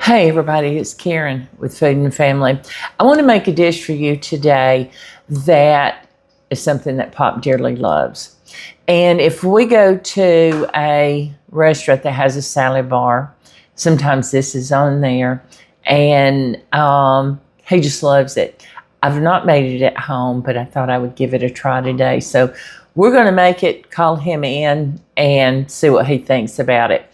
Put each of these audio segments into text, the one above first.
Hey everybody, it's Karen with Food and Family. I want to make a dish for you today that is something that Pop dearly loves. And if we go to a restaurant that has a salad bar, sometimes this is on there, and he just loves it. I've not made it at home, but I thought I would give it a try today. So we're going to make it, call him in, and see what he thinks about it.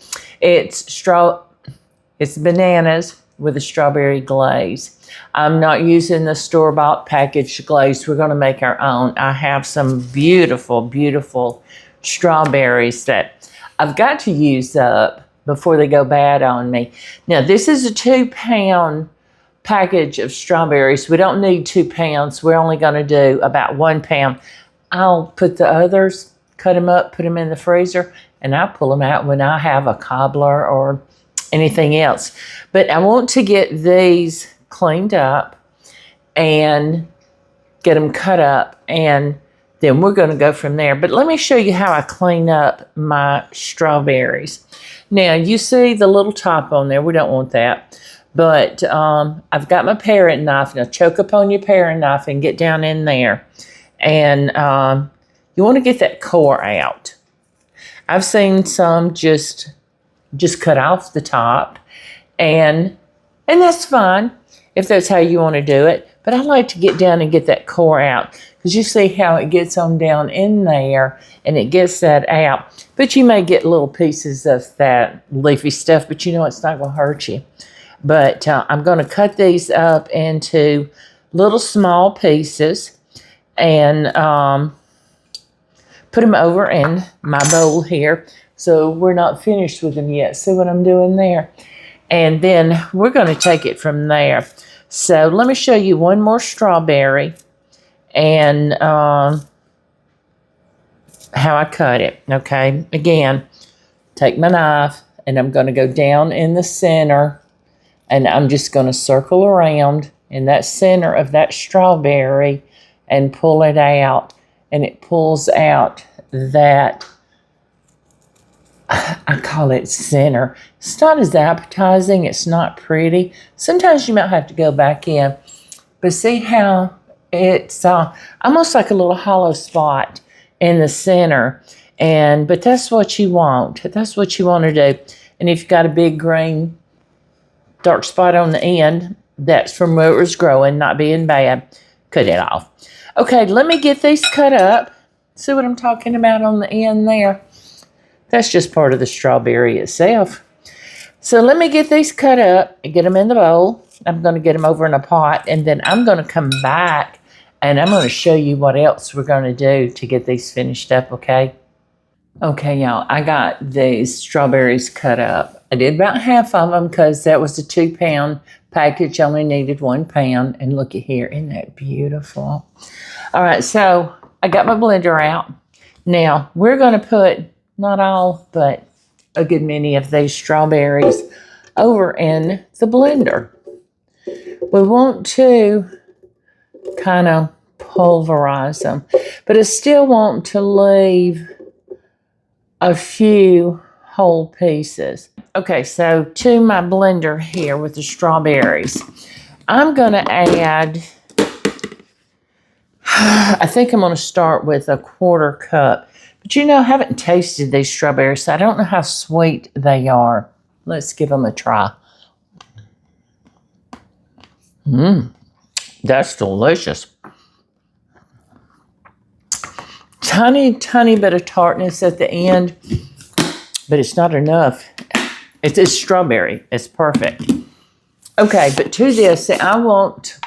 It's bananas with a strawberry glaze. I'm not using the store-bought packaged glaze. We're going to make our own. I have some beautiful, beautiful strawberries that I've got to use up before they go bad on me. Now, this is a 2-pound package of strawberries. We don't need 2 pounds. We're only going to do about 1 pound. I'll put the others, cut them up, put them in the freezer, and I'll pull them out when I have a cobbler or anything else. But I want to get these cleaned up and get them cut up, and then we're going to go from there. But let me show you how I clean up my strawberries. Now, you see the little top on there. We don't want that. But I've got my paring knife. Now, choke upon your paring knife and get down in there. And you want to get that core out. I've seen some just cut off the top, and that's fine if that's how you want to do it. But I like to get down and get that core out, because you see how it gets on down in there and it gets that out. But you may get little pieces of that leafy stuff, but you know it's not going to hurt you. But I'm going to cut these up into little small pieces and put them over in my bowl here. So we're not finished with them yet. See what I'm doing there? And then we're going to take it from there. So let me show you one more strawberry and how I cut it. Okay, again, take my knife and I'm going to go down in the center, and I'm just going to circle around in that center of that strawberry and pull it out. And it pulls out that, I call it center. It's not as appetizing. It's not pretty. Sometimes you might have to go back in. But see how it's almost like a little hollow spot in the center. But that's what you want. That's what you want to do. And if you've got a big green dark spot on the end, that's from where it was growing, not being bad. Cut it off. Okay, let me get these cut up. See what I'm talking about on the end there? That's just part of the strawberry itself. So let me get these cut up and get them in the bowl. I'm going to get them over in a pot, and then I'm going to come back and I'm going to show you what else we're going to do to get these finished up, okay? Okay, y'all, I got these strawberries cut up. I did about half of them because that was a 2-pound package. I only needed 1 pound. And look at here, isn't that beautiful? All right, so I got my blender out. Now, we're going to put, not all, but a good many of these strawberries over in the blender. We want to kind of pulverize them, but I still want to leave a few whole pieces. Okay, so to my blender here with the strawberries, I'm going to add, I think I'm going to start with a 1/4 cup. But you know, I haven't tasted these strawberries, so I don't know how sweet they are. Let's give them a try. That's delicious. Tiny, tiny bit of tartness at the end, but it's not enough. It's strawberry. It's perfect. Okay, but to this, I want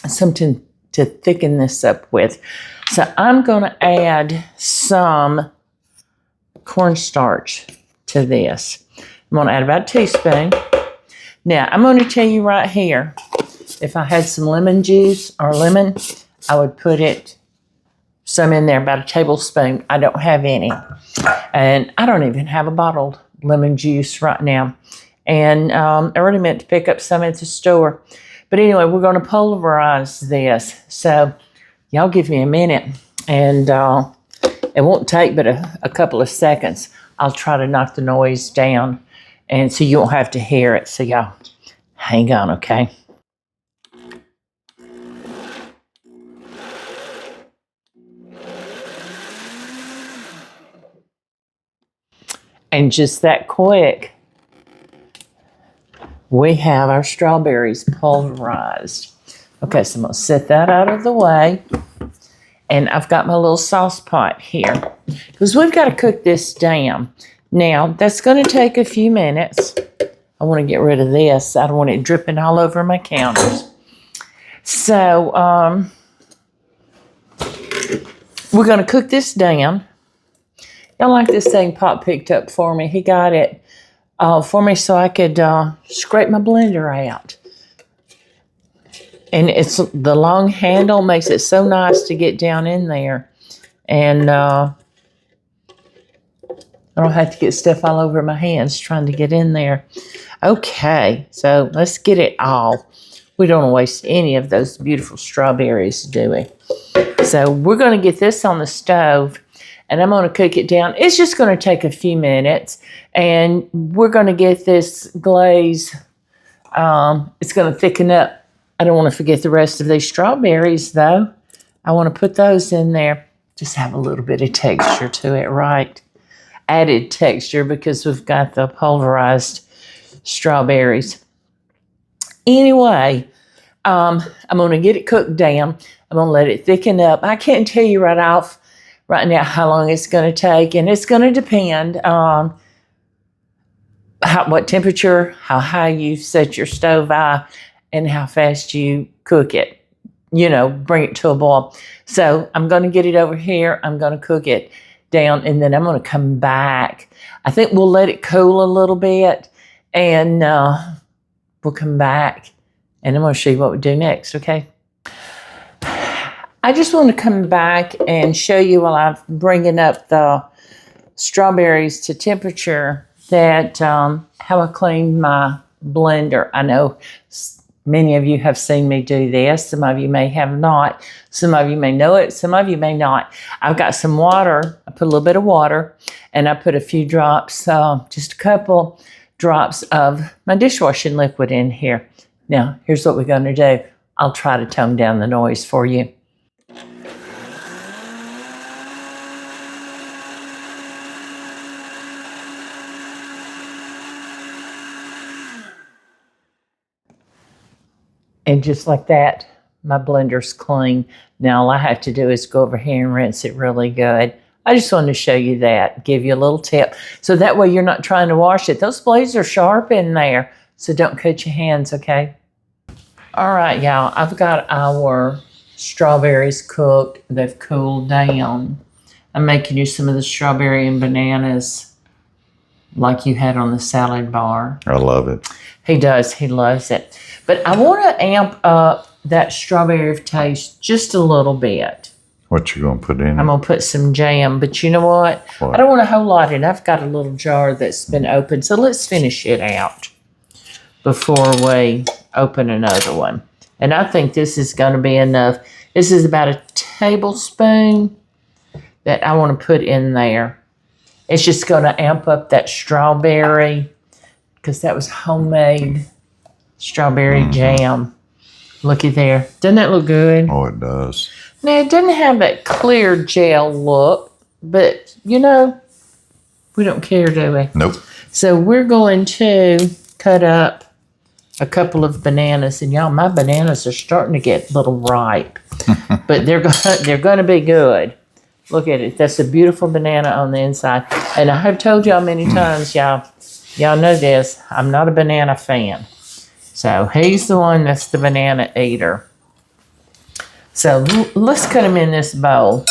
something to thicken this up with. So I'm going to add some cornstarch to this. I'm going to add about a teaspoon. Now, I'm going to tell you right here, if I had some lemon juice or lemon, I would put some in there, about a tablespoon. I don't have any. And I don't even have a bottled lemon juice right now. And I already meant to pick up some at the store. But anyway, we're going to pulverize this. So y'all give me a minute, and it won't take but a couple of seconds. I'll try to knock the noise down and so you won't have to hear it. So y'all, hang on, okay? And just that quick, we have our strawberries pulverized. Okay, so I'm going to set that out of the way. And I've got my little sauce pot here because we've got to cook this down. Now, that's going to take a few minutes. I want to get rid of this. I don't want it dripping all over my counters. So, we're going to cook this down. Y'all like this thing Pop picked up for me. He got it for me so I could scrape my blender out. And it's the long handle makes it so nice to get down in there. And I don't have to get stuff all over my hands trying to get in there. Okay, so let's get it all. We don't want to waste any of those beautiful strawberries, do we? So we're going to get this on the stove. And I'm going to cook it down. It's just going to take a few minutes. And we're going to get this glaze. It's going to thicken up. I don't want to forget the rest of these strawberries, though. I want to put those in there. Just have a little bit of texture to it, right? Added texture because we've got the pulverized strawberries. Anyway, I'm going to get it cooked down. I'm going to let it thicken up. I can't tell you right now how long it's going to take, and it's going to depend on what temperature, how high you set your stove eye, and how fast you cook it. You know, bring it to a boil. So I'm going to get it over here. I'm going to cook it down, and then I'm going to come back. I think we'll let it cool a little bit, and we'll come back, and I'm going to show you what we do next, okay? I just want to come back and show you while I'm bringing up the strawberries to temperature that how I clean my blender. I know many of you have seen me do this. Some of you may have not. Some of you may know it. Some of you may not. I've got some water. I put a little bit of water, and I put a few drops, just a couple drops of my dishwashing liquid in here. Now, here's what we're going to do. I'll try to tone down the noise for you. And just like that, my blender's clean. Now all I have to do is go over here and rinse it really good. I just wanted to show you that, give you a little tip. So that way you're not trying to wash it. Those blades are sharp in there, so don't cut your hands, okay? All right, y'all, I've got our strawberries cooked. They've cooled down. I'm making you some of the strawberry and bananas like you had on the salad bar. I love it. He does. He loves it. But I want to amp up that strawberry taste just a little bit. What you going to put in? I'm going to put some jam. But you know what? I don't want a whole lot in. I've got a little jar that's been opened. So let's finish it out before we open another one. And I think this is going to be enough. This is about a tablespoon that I want to put in there. It's just going to amp up that strawberry because that was homemade strawberry jam. Looky there. Doesn't that look good? Oh, it does. Now, it doesn't have that clear gel look, but, you know, we don't care, do we? Nope. So we're going to cut up a couple of bananas. And, y'all, my bananas are starting to get a little ripe. But they're going to be good. Look at it. That's a beautiful banana on the inside. And I have told y'all many times, y'all know this, I'm not a banana fan. So he's the one that's the banana eater. So let's cut them in this bowl.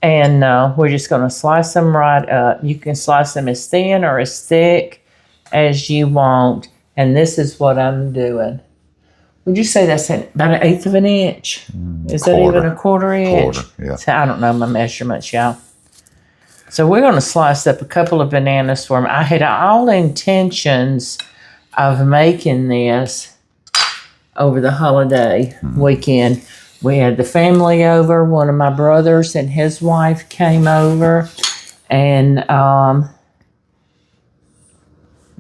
And we're just going to slice them right up. You can slice them as thin or as thick as you want. And this is what I'm doing. Would you say that's about 1/8 of an inch? Is that even 1/4 inch? Quarter, yeah. So I don't know my measurements, y'all. So we're going to slice up a couple of bananas for them. I had all intentions of making this over the holiday weekend. We had the family over. One of my brothers and his wife came over. And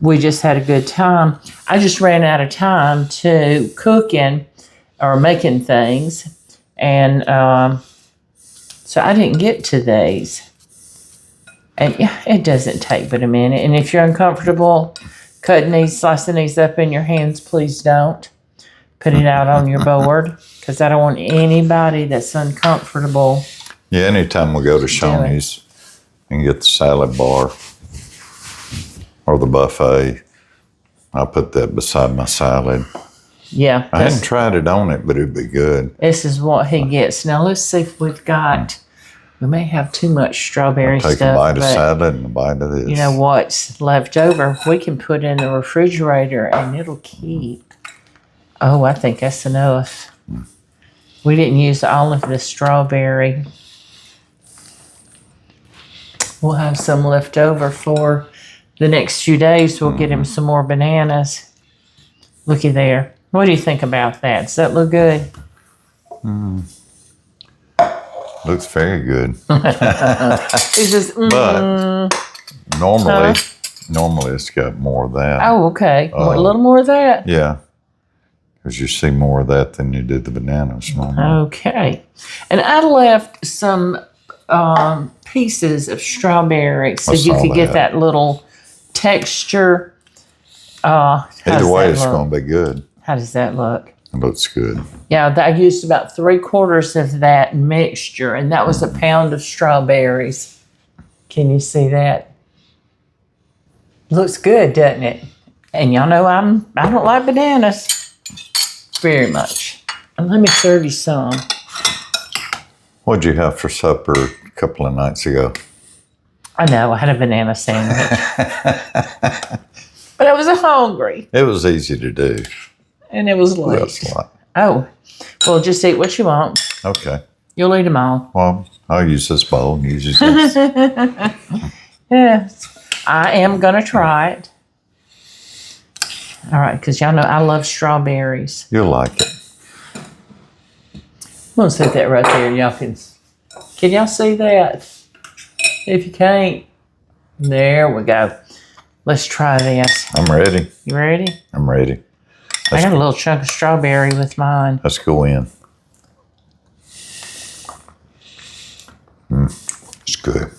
we just had a good time. I just ran out of time to cooking or making things. And so I didn't get to these. And yeah, it doesn't take but a minute. And if you're uncomfortable cutting these, slicing these up in your hands, please don't. Put it out on your board, because I don't want anybody that's uncomfortable. Yeah, anytime we go to Shoney's and get the salad bar or the buffet, I put that beside my salad. Yeah. I hadn't tried it on it, but it'd be good. This is what he gets. Now let's see if we've got, we may have too much strawberry Take stuff. a bite of but salad and a bite of this. you know what's left over, we can put in the refrigerator and it'll keep. Oh, I think that's enough. We didn't use all of the strawberry. We'll have some left over for the next few days. We'll get him some more bananas. Looky there. What do you think about that? Does that look good? Looks very good. It's just, But normally it's got more of that. oh, okay. A little more of that? Yeah. Because you see more of that than you did the bananas normally. Okay. And I left some pieces of strawberry so you saw could get that. that little texture. Either way, it's going to be good. How does that look? It looks good. Yeah, I used about 3/4 of that mixture, and that was a pound of strawberries. Can you see that? Looks good, doesn't it? And y'all know I don't like bananas very much. And let me serve you some. What'd you have for supper a couple of nights ago? I know, I had a banana sandwich. But I was hungry. It was easy to do. And it was late. That's a lot. Oh, well, just eat what you want. Okay. You'll eat them all. Well, I'll use this bowl and use this. Yes, I am going to try it. All right, because y'all know I love strawberries. You'll like it. I'm going to set that right there. Y'all can y'all see that? If you can't, there we go. Let's try this. I'm ready. You ready? I'm ready. I got a little chunk of strawberry with mine. Let's go in. It's good.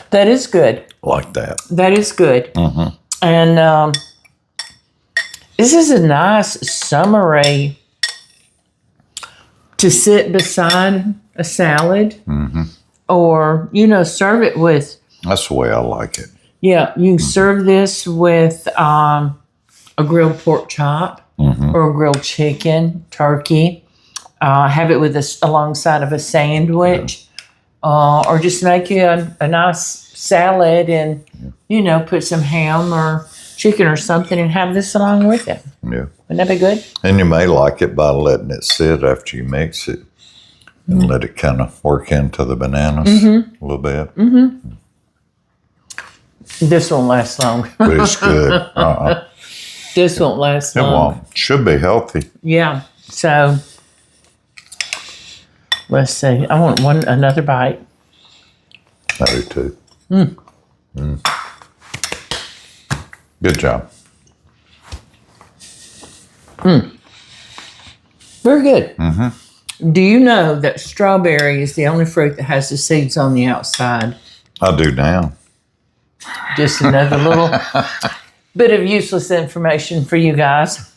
That is good. Like that. That is good. Mm-hmm. And this is a nice summery to sit beside a salad, or serve it with. That's the way I like it. Yeah, you can serve this with a grilled pork chop or a grilled chicken, turkey. Have it with alongside of a sandwich, or just make you a nice salad and put some ham or chicken or something and have this along with it. Yeah. Wouldn't that be good? And you may like it by letting it sit after you mix it and let it kind of work into the bananas a little bit. This won't last long. But it's good. This won't last It long. won't. Should be healthy. Yeah. So let's see. I want another bite. I do too. Good job. Very good. Do you know that strawberry is the only fruit that has the seeds on the outside? I do now. Just another little bit of useless information for you guys.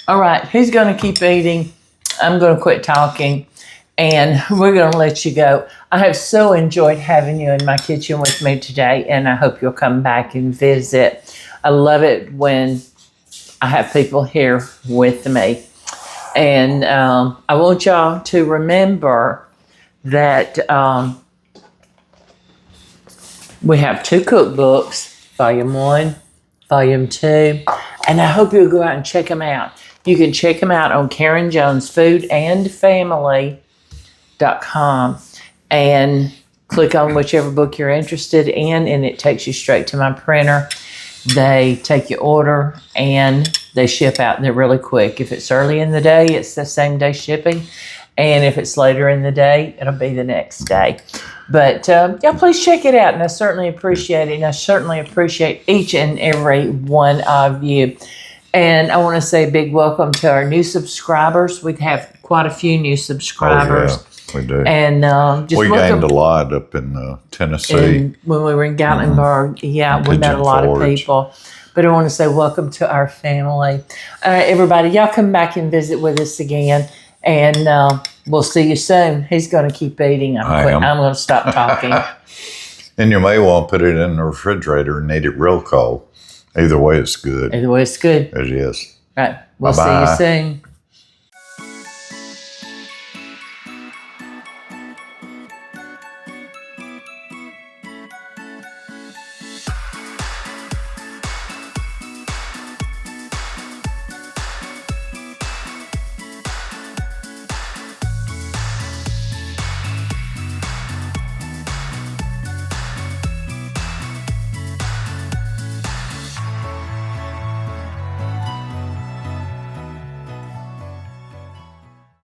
All right, who's going to keep eating? I'm going to quit talking, and we're going to let you go. I have so enjoyed having you in my kitchen with me today, and I hope you'll come back and visit. I love it when I have people here with me. And I want y'all to remember that we have 2 cookbooks, Volume 1, Volume 2, and I hope you'll go out and check them out. You can check them out on KarenJonesFoodAndFamily.com and click on whichever book you're interested in, and it takes you straight to my printer. They take your order and they ship out. They're really quick. If it's early in the day, it's the same day shipping. And if it's later in the day, it'll be the next day. But yeah, please check it out. And I certainly appreciate it. And I certainly appreciate each and every one of you. And I want to say a big welcome to our new subscribers. We have quite a few new subscribers. Oh, yeah, we do. And just we welcome. gained a lot up in Tennessee. And when we were in Gatlinburg, yeah, we met a Pigeon lot Forge. of people. But I want to say welcome to our family. Everybody, y'all come back and visit with us again. And we'll see you soon. He's going to keep eating. I'm going to stop talking. And you may want to put it in the refrigerator and eat it real cold. Either way, it's good. Either way, it's good. It is. Right. We'll Bye-bye. see you soon.